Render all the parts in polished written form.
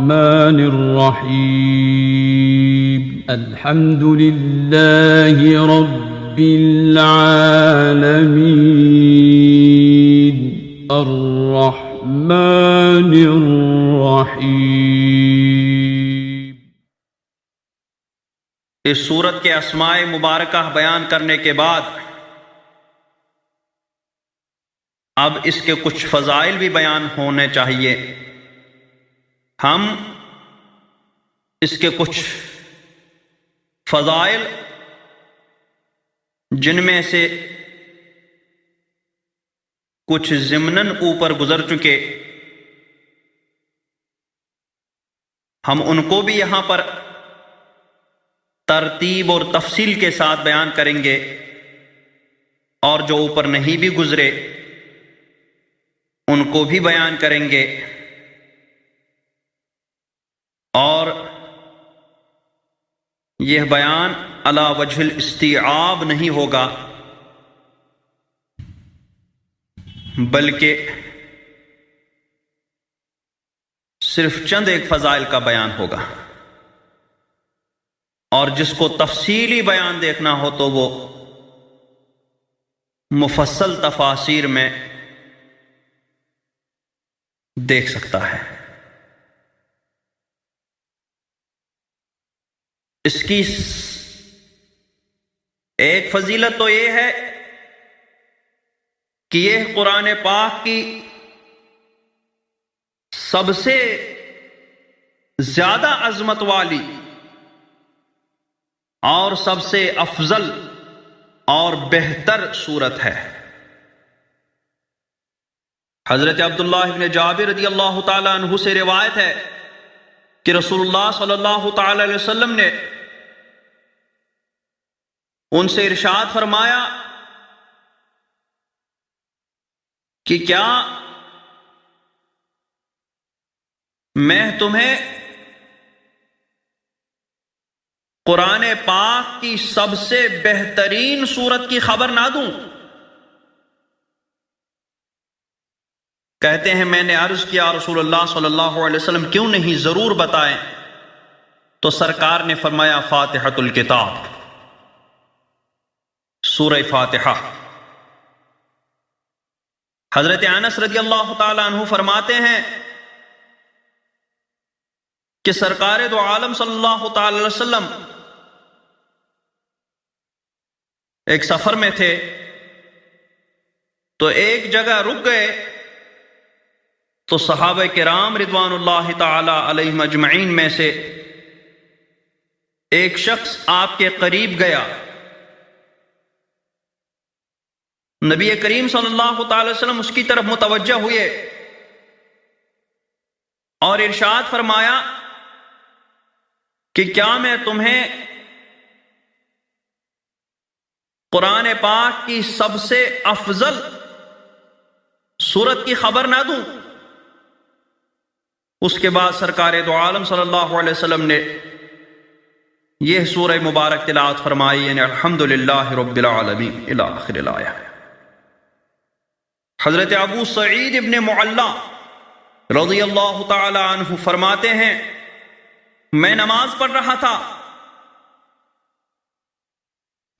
الرحمن الرحيم الحمد لله رب العالمين الرحمن الرحيم۔ اس سورت کے اسماء مبارکہ بیان کرنے کے بعد اب اس کے کچھ فضائل بھی بیان ہونے چاہیے۔ ہم اس کے کچھ فضائل جن میں سے کچھ ضمناً اوپر گزر چکے، ہم ان کو بھی یہاں پر ترتیب اور تفصیل کے ساتھ بیان کریں گے، اور جو اوپر نہیں بھی گزرے ان کو بھی بیان کریں گے، اور یہ بیان علی وجہ الاستیعاب نہیں ہوگا، بلکہ صرف چند ایک فضائل کا بیان ہوگا، اور جس کو تفصیلی بیان دیکھنا ہو تو وہ مفصل تفاسیر میں دیکھ سکتا ہے۔ اس کی ایک فضیلت تو یہ ہے کہ یہ قرآن پاک کی سب سے زیادہ عظمت والی اور سب سے افضل اور بہتر صورت ہے۔ حضرت عبداللہ بن جابر رضی اللہ تعالی عنہ سے روایت ہے کہ رسول اللہ صلی اللہ تعالی علیہ وسلم نے ان سے ارشاد فرمایا کہ کیا میں تمہیں قرآن پاک کی سب سے بہترین صورت کی خبر نہ دوں؟ کہتے ہیں میں نے عرض کیا رسول اللہ صلی اللہ علیہ وسلم کیوں نہیں، ضرور بتائیں۔ تو سرکار نے فرمایا فاتحۃ الکتاب، سورہ فاتحہ۔ حضرت انس رضی اللہ تعالی عنہ فرماتے ہیں کہ سرکار دو عالم صلی اللہ تعالی علیہ وسلم ایک سفر میں تھے تو ایک جگہ رک گئے، تو صحابہ کرام رضوان اللہ تعالی علیہم اجمعین میں سے ایک شخص آپ کے قریب گیا، نبی کریم صلی اللہ تعالی وسلم اس کی طرف متوجہ ہوئے اور ارشاد فرمایا کہ کیا میں تمہیں قرآن پاک کی سب سے افضل سورت کی خبر نہ دوں؟ اس کے بعد سرکار دو عالم صلی اللہ علیہ وسلم نے یہ سورہ مبارک تلاوت فرمائی، یعنی الحمدللہ رب العالمین الی آخر الآیہ۔ حضرت ابو سعید ابن معلا رضی اللہ تعالی عنہ فرماتے ہیں میں نماز پڑھ رہا تھا،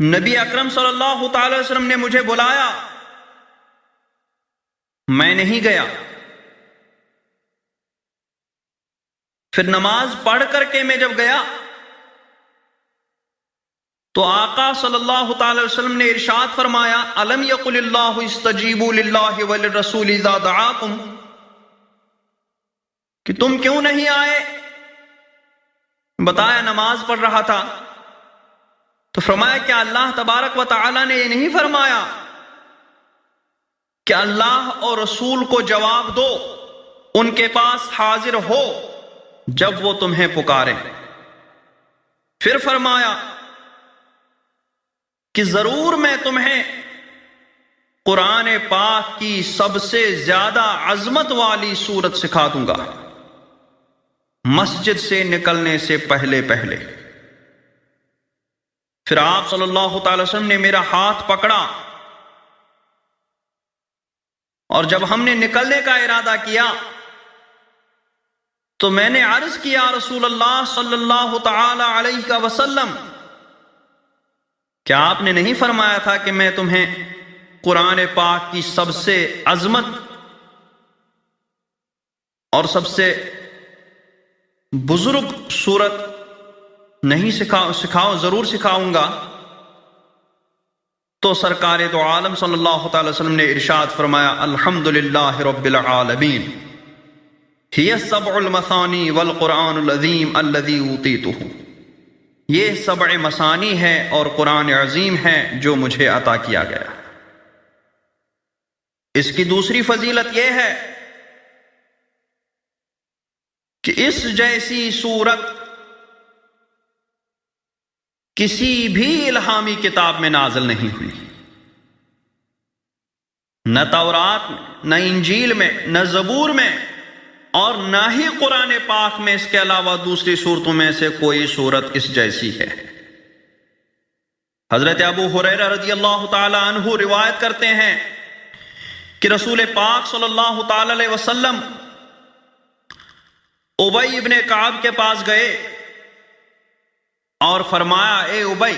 نبی اکرم صلی اللہ تعالی وسلم نے مجھے بلایا، میں نہیں گیا۔ پھر نماز پڑھ کر کے میں جب گیا تو آقا صلی اللہ تعالی وسلم نے ارشاد فرمایا الم یقل اللہ استجیبوا للہ وللرسول اذا دعاکم، کہ تم کیوں نہیں آئے؟ بتایا نماز پڑھ رہا تھا، تو فرمایا کہ اللہ تبارک و تعالی نے یہ نہیں فرمایا کہ اللہ اور رسول کو جواب دو، ان کے پاس حاضر ہو جب وہ تمہیں پکاریں؟ پھر فرمایا کہ ضرور میں تمہیں قرآن پاک کی سب سے زیادہ عظمت والی صورت سکھا دوں گا، مسجد سے نکلنے سے پہلے پہلے۔ پھر آپ صلی اللہ تعالی وسلم نے میرا ہاتھ پکڑا، اور جب ہم نے نکلنے کا ارادہ کیا تو میں نے عرض کیا رسول اللہ صلی اللہ تعالی علیہ وسلم، کیا آپ نے نہیں فرمایا تھا کہ میں تمہیں قرآن پاک کی سب سے عظمت اور سب سے بزرگ سورت نہیں سکھاؤ ضرور سکھاؤں گا؟ تو سرکار دو عالم صلی اللہ تعالی وسلم نے ارشاد فرمایا، الحمدللہ رب العالمین، ہی السبع المثانی والقرآن العظیم الذی اوتیتہ، یہ سبع مثانی ہے اور قرآن عظیم ہے جو مجھے عطا کیا گیا۔ اس کی دوسری فضیلت یہ ہے کہ اس جیسی سورت کسی بھی الہامی کتاب میں نازل نہیں ہوئی، نہ تورات میں، نہ انجیل میں، نہ زبور میں، اور نہ ہی قرآن پاک میں اس کے علاوہ دوسری صورتوں میں سے کوئی صورت اس جیسی ہے۔ حضرت ابو ہریرہ رضی اللہ تعالی عنہ روایت کرتے ہیں کہ رسول پاک صلی اللہ تعالی علیہ وسلم ابی ابن کعب کے پاس گئے اور فرمایا، اے ابی،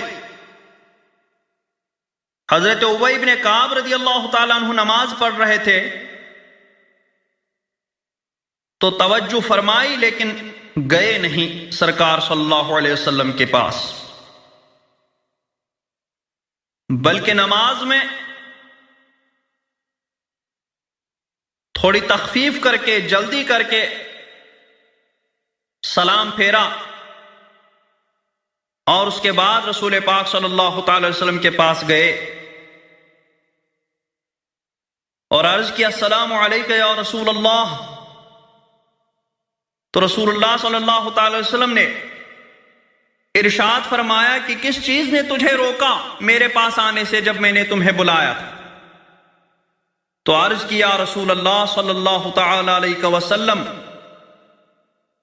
حضرت ابی ابن کعب رضی اللہ تعالی عنہ نماز پڑھ رہے تھے تو توجہ فرمائی لیکن گئے نہیں سرکار صلی اللہ علیہ وسلم کے پاس، بلکہ نماز میں تھوڑی تخفیف کر کے، جلدی کر کے سلام پھیرا، اور اس کے بعد رسول پاک صلی اللہ تعالی وسلم کے پاس گئے اور عرض کیا، السلام علیکم یا رسول اللہ۔ تو رسول اللہ صلی اللہ تعالی وسلم نے ارشاد فرمایا کہ کس چیز نے تجھے روکا میرے پاس آنے سے جب میں نے تمہیں بلایا تھا؟ تو عرض کیا، رسول اللہ صلی اللہ تعالی علیہ وسلم،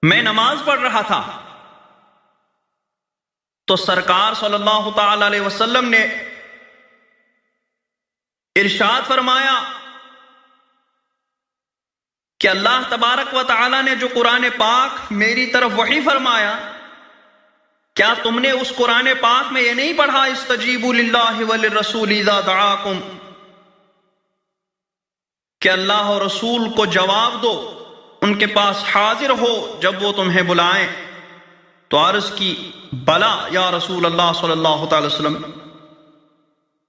میں نماز پڑھ رہا تھا تو سرکار صلی اللہ تعالی علیہ وسلم نے ارشاد فرمایا کہ اللہ تبارک و تعالی نے جو قرآن پاک میری طرف وحی فرمایا، کیا تم نے اس قرآن پاک میں یہ نہیں پڑھا، استجیبوا للہ وللرسول اذا دعاکم، کہ اللہ اور رسول کو جواب دو، ان کے پاس حاضر ہو جب وہ تمہیں بلائیں؟ تو عرض کی، بلا یا رسول اللہ صلی اللہ تعالی وسلم،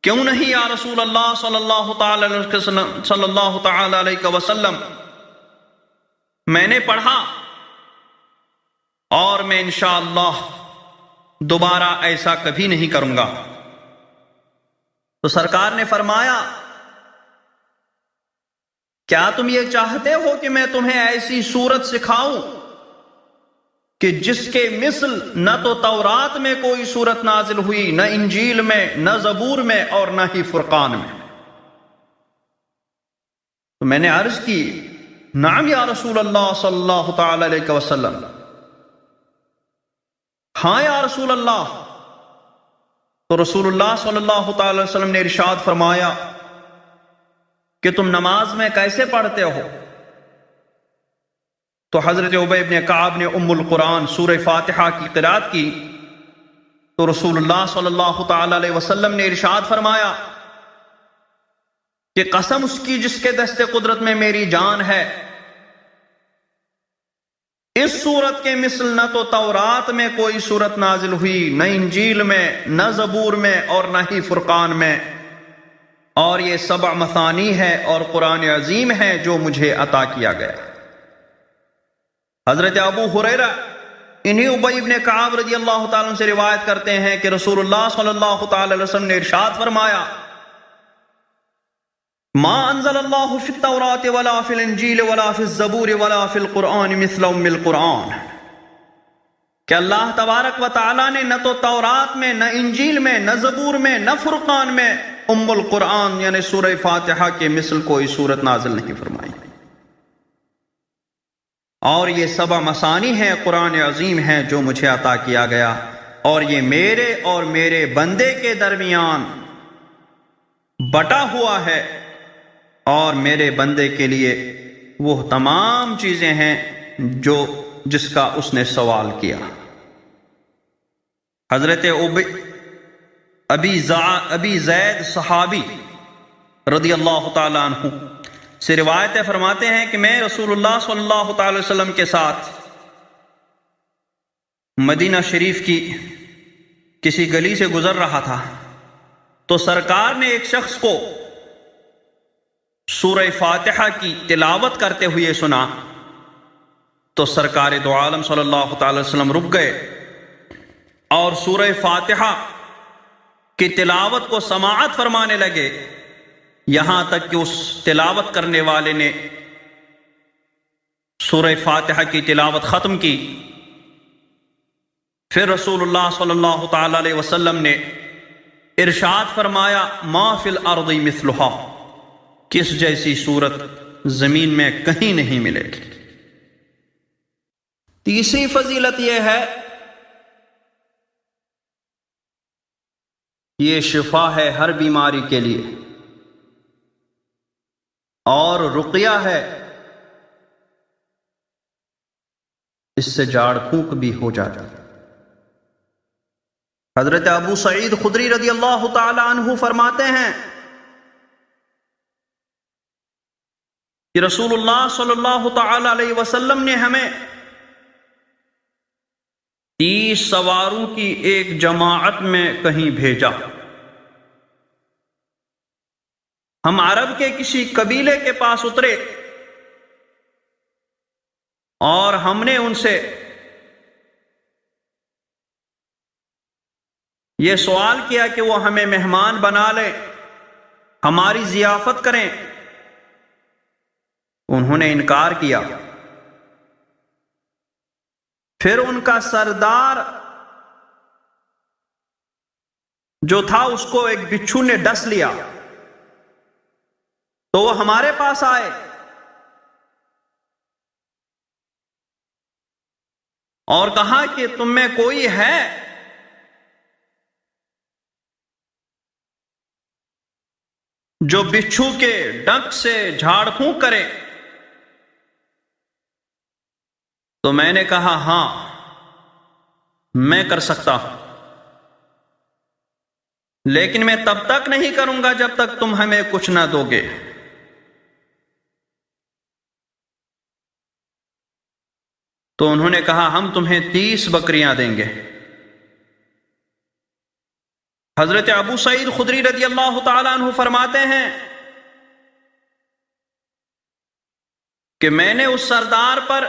کیوں نہیں یا رسول اللہ صلی اللہ تعالی علیہ وسلم، میں نے پڑھا اور میں انشاءاللہ دوبارہ ایسا کبھی نہیں کروں گا۔ تو سرکار نے فرمایا، کیا تم یہ چاہتے ہو کہ میں تمہیں ایسی صورت سکھاؤں کہ جس کے مثل نہ تو تورات میں کوئی صورت نازل ہوئی، نہ انجیل میں، نہ زبور میں، اور نہ ہی فرقان میں؟ تو میں نے عرض کی، نعم یا رسول اللہ صلی اللہ تعالی علیہ وسلم، ہاں یا رسول اللہ۔ تو رسول اللہ صلی اللہ تعالی وسلم نے ارشاد فرمایا کہ تم نماز میں کیسے پڑھتے ہو؟ تو حضرت ابی ابن کعب نے ام القرآن سورہ فاتحہ کی قرات کی تو رسول اللہ صلی اللہ تعالی علیہ وسلم نے ارشاد فرمایا کہ قسم اس کی جس کے دست قدرت میں میری جان ہے، اس صورت کے مثل نہ تو تورات میں کوئی صورت نازل ہوئی، نہ انجیل میں، نہ زبور میں، اور نہ ہی فرقان میں، اور یہ سبع مثانی ہے اور قرآن عظیم ہے جو مجھے عطا کیا گیا۔ حضرت ابو ہریرہ انہی ابی ابن کعب رضی اللہ تعالیٰ عنہ سے روایت کرتے ہیں کہ رسول اللہ صلی اللہ تعالی علیہ وسلم نے ارشاد فرمایا، ما انزل اللہ فی التوراۃ ولا فی الانجیل ولا فی الزبور ولا فی القرآن مثل ام القرآن، کہ اللہ تبارک و تعالیٰ نے نہ تو تورات میں، نہ انجیل میں، نہ زبور میں، نہ فرقان میں ام القرآن یعنی سورہ فاتحہ کے مثل کوئی صورت نازل نہیں فرمائی، اور یہ سبع مثانی ہے، قرآن عظیم ہے جو مجھے عطا کیا گیا، اور یہ میرے اور میرے بندے کے درمیان بٹا ہوا ہے، اور میرے بندے کے لیے وہ تمام چیزیں ہیں جو جس کا اس نے سوال کیا۔ حضرت ابی زید صحابی رضی اللہ تعالی عنہ سے روایتیں فرماتے ہیں کہ میں رسول اللہ صلی اللہ تعالی وسلم کے ساتھ مدینہ شریف کی کسی گلی سے گزر رہا تھا تو سرکار نے ایک شخص کو سورہ فاتحہ کی تلاوت کرتے ہوئے سنا تو سرکار دو عالم صلی اللہ تعالی وسلم رک گئے اور سورہ فاتحہ کی تلاوت کو سماعت فرمانے لگے، یہاں تک کہ اس تلاوت کرنے والے نے سورہ فاتحہ کی تلاوت ختم کی۔ پھر رسول اللہ صلی اللہ تعالی علیہ وسلم نے ارشاد فرمایا ما فی الارض مثلھا، کس جیسی صورت زمین میں کہیں نہیں ملے گی۔ تیسری فضیلت یہ ہے یہ شفا ہے ہر بیماری کے لیے، اور رقیہ ہے، اس سے جھاڑ پھونک بھی ہو جاتا ہے۔ حضرت ابو سعید خدری رضی اللہ تعالی عنہ فرماتے ہیں کہ رسول اللہ صلی اللہ تعالی علیہ وسلم نے ہمیں 30 سواروں کی ایک جماعت میں کہیں بھیجا۔ ہم عرب کے کسی قبیلے کے پاس اترے اور ہم نے ان سے یہ سوال کیا کہ وہ ہمیں مہمان بنا لیں، ہماری ضیافت کریں۔ انہوں نے انکار کیا۔ پھر ان کا سردار جو تھا اس کو ایک بچھو نے ڈس لیا تو وہ ہمارے پاس آئے اور کہا کہ تم میں کوئی ہے جو بچھو کے ڈنک سے جھاڑ پھونک کرے؟ تو میں نے کہا ہاں میں کر سکتا ہوں، لیکن میں تب تک نہیں کروں گا جب تک تم ہمیں کچھ نہ دو گے۔ تو انہوں نے کہا ہم تمہیں 30 بکریاں دیں گے۔ حضرت ابو سعید خدری رضی اللہ تعالی عنہ فرماتے ہیں کہ میں نے اس سردار پر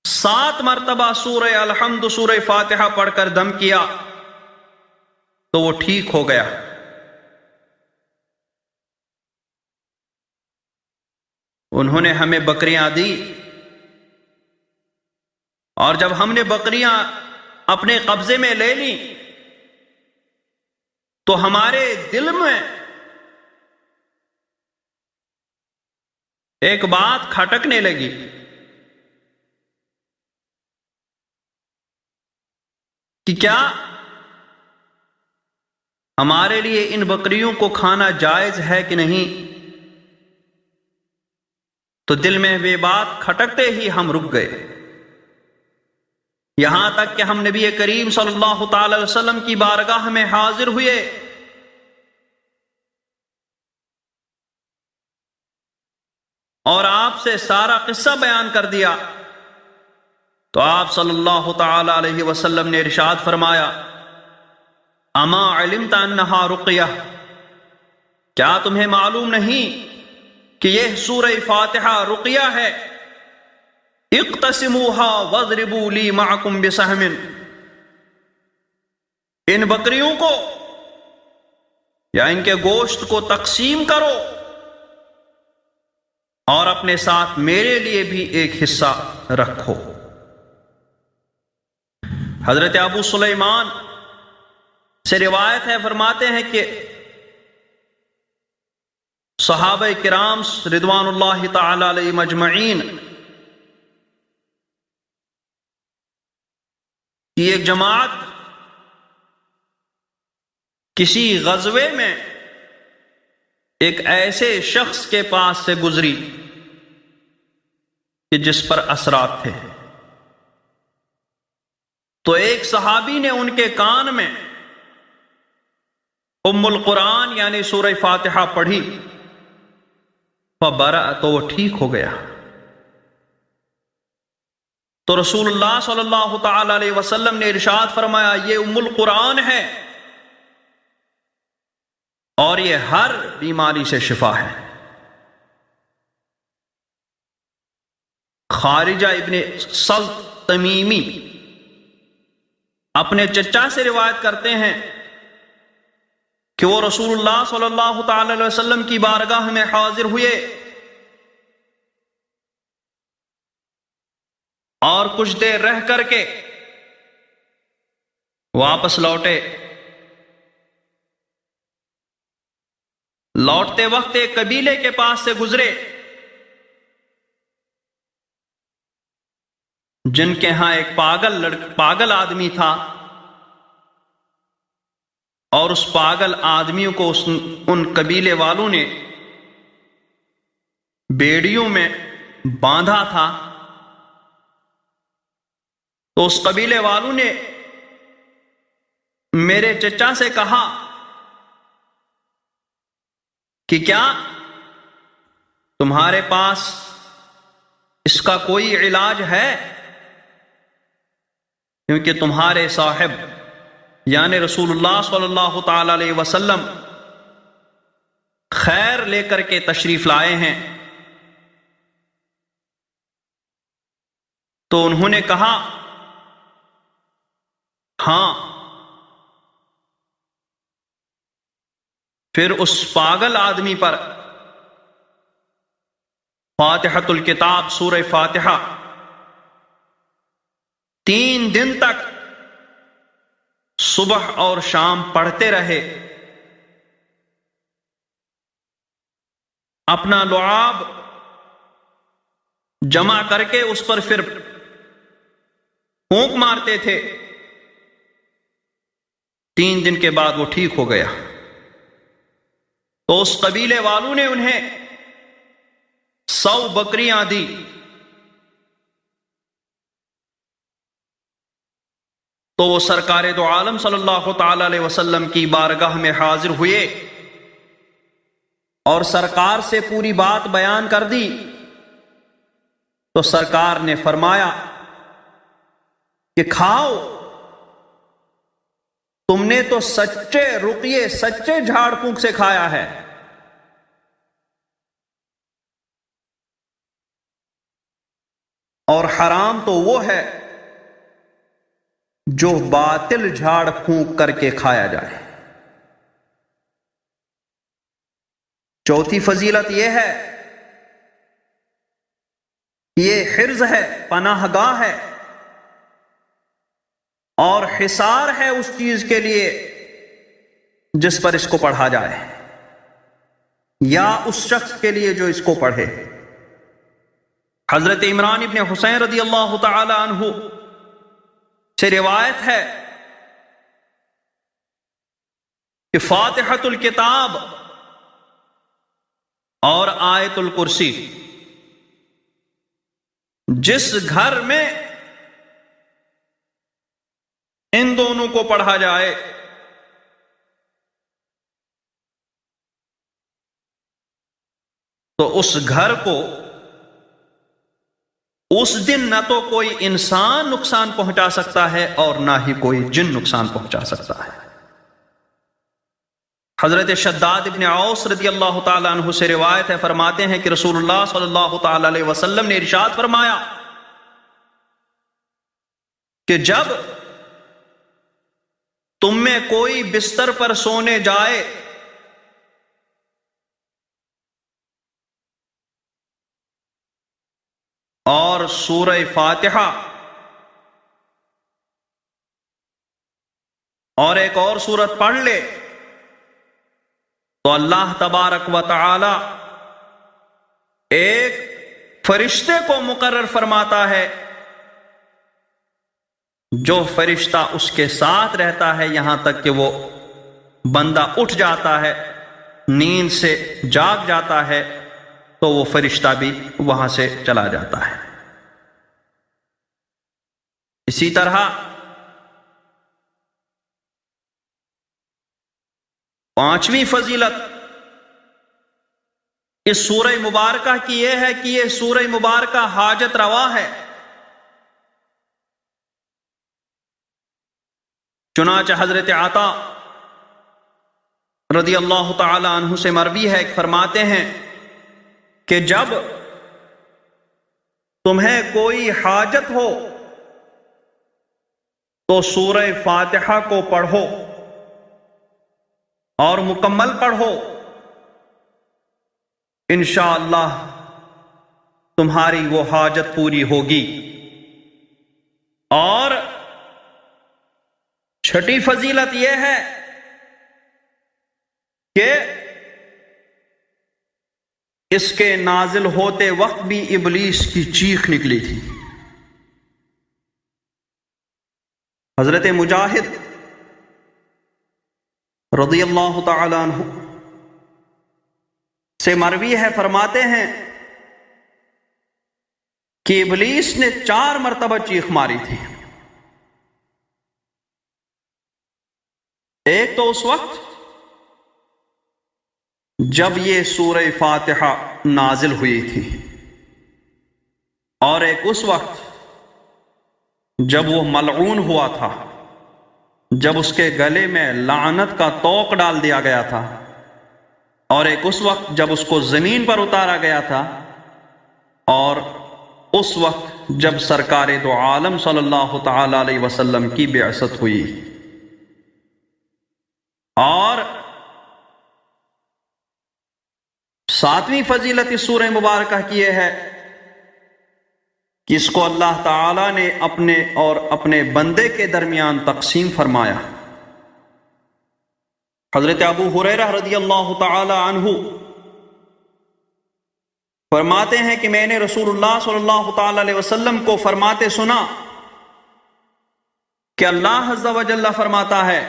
7 مرتبہ سورہ الحمد سورہ فاتحہ پڑھ کر دم کیا تو وہ ٹھیک ہو گیا۔ انہوں نے ہمیں بکریاں دی، اور جب ہم نے بکریاں اپنے قبضے میں لے لی تو ہمارے دل میں ایک بات کھٹکنے لگی کہ کیا ہمارے لیے ان بکریوں کو کھانا جائز ہے کہ نہیں؟ تو دل میں یہ بات کھٹکتے ہی ہم رک گئے، یہاں تک کہ ہم نبی کریم صلی اللہ تعالی وسلم کی بارگاہ میں حاضر ہوئے اور آپ سے سارا قصہ بیان کر دیا تو آپ صلی اللہ تعالی علیہ وسلم نے ارشاد فرمایا اما علمت انہا رقیہ، کیا تمہیں معلوم نہیں کہ یہ سورہ فاتحہ رقیہ ہے؟ اقتسموها واضربوا لی معکم بسہم، ان بکریوں کو یا ان کے گوشت کو تقسیم کرو اور اپنے ساتھ میرے لیے بھی ایک حصہ رکھو۔ حضرت ابو سلیمان سے روایت ہے، فرماتے ہیں کہ صحابہ کرام رضوان اللہ تعالی علیہ مجمعین کی ایک جماعت کسی غزوے میں ایک ایسے شخص کے پاس سے گزری کہ جس پر اثرات تھے۔ تو ایک صحابی نے ان کے کان میں ام القرآن یعنی سورہ فاتحہ پڑھی، فبرأ، تو وہ ٹھیک ہو گیا۔ تو رسول اللہ صلی اللہ تعالی علیہ وسلم نے ارشاد فرمایا یہ ام القرآن ہے اور یہ ہر بیماری سے شفا ہے۔ خارجہ ابن سلط تمیمی اپنے چچا سے روایت کرتے ہیں کہ وہ رسول اللہ صلی اللہ تعالی علیہ وسلم کی بارگاہ میں حاضر ہوئے اور کچھ دیر رہ کر کے واپس لوٹے۔ لوٹتے وقت ایک قبیلے کے پاس سے گزرے جن کے ہاں ایک پاگل آدمی تھا، اور اس پاگل آدمیوں کو ان قبیلے والوں نے بیڑیوں میں باندھا تھا۔ تو اس قبیلے والوں نے میرے چچا سے کہا کہ کیا تمہارے پاس اس کا کوئی علاج ہے؟ کیونکہ تمہارے صاحب یعنی رسول اللہ صلی اللہ تعالی علیہ وسلم خیر لے کر کے تشریف لائے ہیں۔ تو انہوں نے کہا ہاں۔ پھر اس پاگل آدمی پر فاتحۃ الکتاب سورہ فاتحہ 3 دن تک صبح اور شام پڑھتے رہے۔ اپنا لعاب جمع کر کے اس پر پھر پھونک مارتے تھے۔ 3 دن کے بعد وہ ٹھیک ہو گیا۔ تو اس قبیلے والوں نے انہیں 100 بکریاں دی۔ تو وہ سرکار دو عالم صلی اللہ تعالی علیہ وسلم کی بارگاہ میں حاضر ہوئے اور سرکار سے پوری بات بیان کر دی۔ تو سرکار نے فرمایا کہ کھاؤ، تم نے تو سچے رقیے سچے جھاڑ پھونک سے کھایا ہے۔ اور حرام تو وہ ہے جو باطل جھاڑ پھونک کر کے کھایا جائے۔ چوتھی فضیلت یہ ہے، یہ حرز ہے، پناہ گاہ ہے اور حصار ہے اس چیز کے لیے جس پر اس کو پڑھا جائے یا اس شخص کے لیے جو اس کو پڑھے۔ حضرت عمران ابن حسین رضی اللہ تعالی عنہ سے روایت ہے کہ فاتحۃ الکتاب اور آیت الکرسی جس گھر میں ان دونوں کو پڑھا جائے تو اس گھر کو اس دن نہ تو کوئی انسان نقصان پہنچا سکتا ہے اور نہ ہی کوئی جن نقصان پہنچا سکتا ہے۔ حضرت شداد ابن اوس رضی اللہ تعالیٰ عنہ سے روایت ہے، فرماتے ہیں کہ رسول اللہ صلی اللہ تعالی علیہ وسلم نے ارشاد فرمایا کہ جب تم میں کوئی بستر پر سونے جائے اور سورہ فاتحہ اور ایک اور سورت پڑھ لے تو اللہ تبارک و تعالی ایک فرشتے کو مقرر فرماتا ہے جو فرشتہ اس کے ساتھ رہتا ہے یہاں تک کہ وہ بندہ اٹھ جاتا ہے، نیند سے جاگ جاتا ہے تو وہ فرشتہ بھی وہاں سے چلا جاتا ہے۔ اسی طرح پانچویں فضیلت اس سورہ مبارکہ کی یہ ہے کہ یہ سورہ مبارکہ حاجت روا ہے۔ چنانچہ حضرت عطا رضی اللہ تعالی عنہ سے مروی ہے، فرماتے ہیں کہ جب تمہیں کوئی حاجت ہو تو سورہ فاتحہ کو پڑھو اور مکمل پڑھو، انشاءاللہ تمہاری وہ حاجت پوری ہوگی۔ اور چھٹی فضیلت یہ ہے کہ اس کے نازل ہوتے وقت بھی ابلیس کی چیخ نکلی تھی۔ حضرت مجاہد رضی اللہ تعالی عنہ سے مروی ہے، فرماتے ہیں کہ ابلیس نے 4 مرتبہ چیخ ماری تھی۔ ایک تو اس وقت جب یہ سورہ فاتحہ نازل ہوئی تھی، اور ایک اس وقت جب وہ ملعون ہوا تھا، جب اس کے گلے میں لعنت کا طوق ڈال دیا گیا تھا، اور ایک اس وقت جب اس کو زمین پر اتارا گیا تھا، اور اس وقت جب سرکار دو عالم صلی اللہ تعالی علیہ وسلم کی بعثت ہوئی۔ اور 7ویں فضیلت اس سورہ مبارکہ کی یہ ہے کہ اس کو اللہ تعالی نے اپنے اور اپنے بندے کے درمیان تقسیم فرمایا۔ حضرت ابو ہریرہ رضی اللہ تعالی عنہ فرماتے ہیں کہ میں نے رسول اللہ صلی اللہ تعالی علیہ وسلم کو فرماتے سنا کہ اللہ عز و جل فرماتا ہے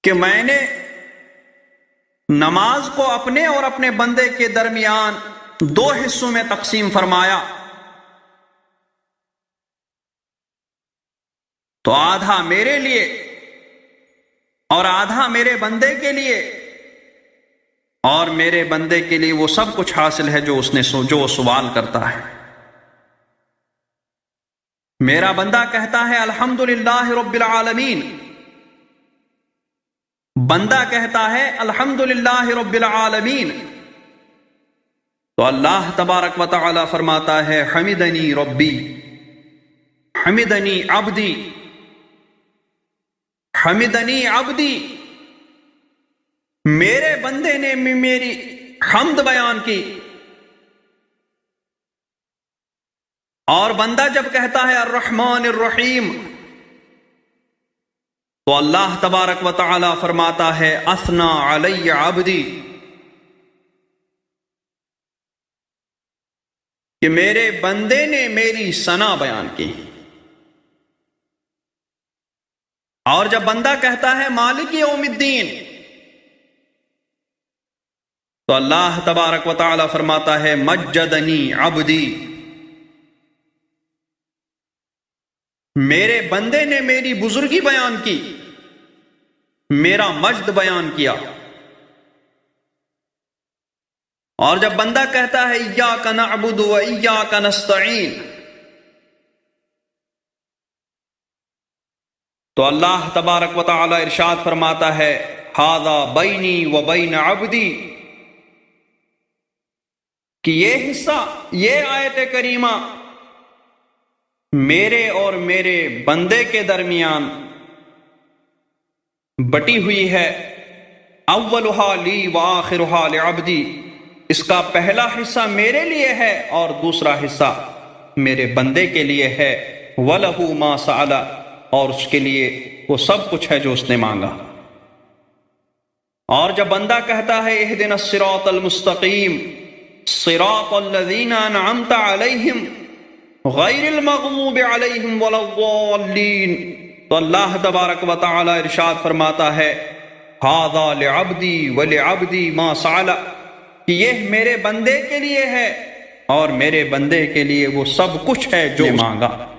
کہ میں نے نماز کو اپنے اور اپنے بندے کے درمیان 2 حصوں میں تقسیم فرمایا، تو آدھا میرے لیے اور آدھا میرے بندے کے لیے، اور میرے بندے کے لیے وہ سب کچھ حاصل ہے جو وہ سوال کرتا ہے۔ میرا بندہ کہتا ہے الحمدللہ رب العالمین، بندہ کہتا ہے الحمدللہ رب العالمین، تو اللہ تبارک و تعالی فرماتا ہے حمدنی ربی، حمدنی عبدی، حمدنی عبدی، میرے بندے نے میری حمد بیان کی۔ اور بندہ جب کہتا ہے الرحمن الرحیم، تو اللہ تبارک و تعالی فرماتا ہے اثنا علی عبدی، کہ میرے بندے نے میری ثنا بیان کی۔ اور جب بندہ کہتا ہے مالک یوم الدین، تو اللہ تبارک و تعالی فرماتا ہے مجدنی عبدی، میرے بندے نے میری بزرگی بیان کی، میرا مجد بیان کیا۔ اور جب بندہ کہتا ہے ایاک نعبد و ایاک نستعین، تو اللہ تبارک و تعالی ارشاد فرماتا ہے ھذا بینی و بین عبدی، کہ یہ حصہ، یہ آیت کریمہ میرے اور میرے بندے کے درمیان بٹی ہوئی ہے۔ اولھا لی و آخرھا لعبدی، اس کا پہلا حصہ میرے لیے ہے اور دوسرا حصہ میرے بندے کے لیے ہے۔ وَلَهُ مَا سَأَلَ، اور اس کے لیے وہ سب کچھ ہے جو اس نے مانگا۔ اور جب بندہ کہتا ہے اہدنا الصراط المستقیم صراط الذین انعمت علیہم غیر المغضوب علیہم ولا الضالین، تو اللہ تبارک و تعالی ارشاد فرماتا ہے ھذا لعبدی ولعبدی ما سأل، کہ یہ میرے بندے کے لیے ہے اور میرے بندے کے لیے وہ سب کچھ ہے جو مانگا۔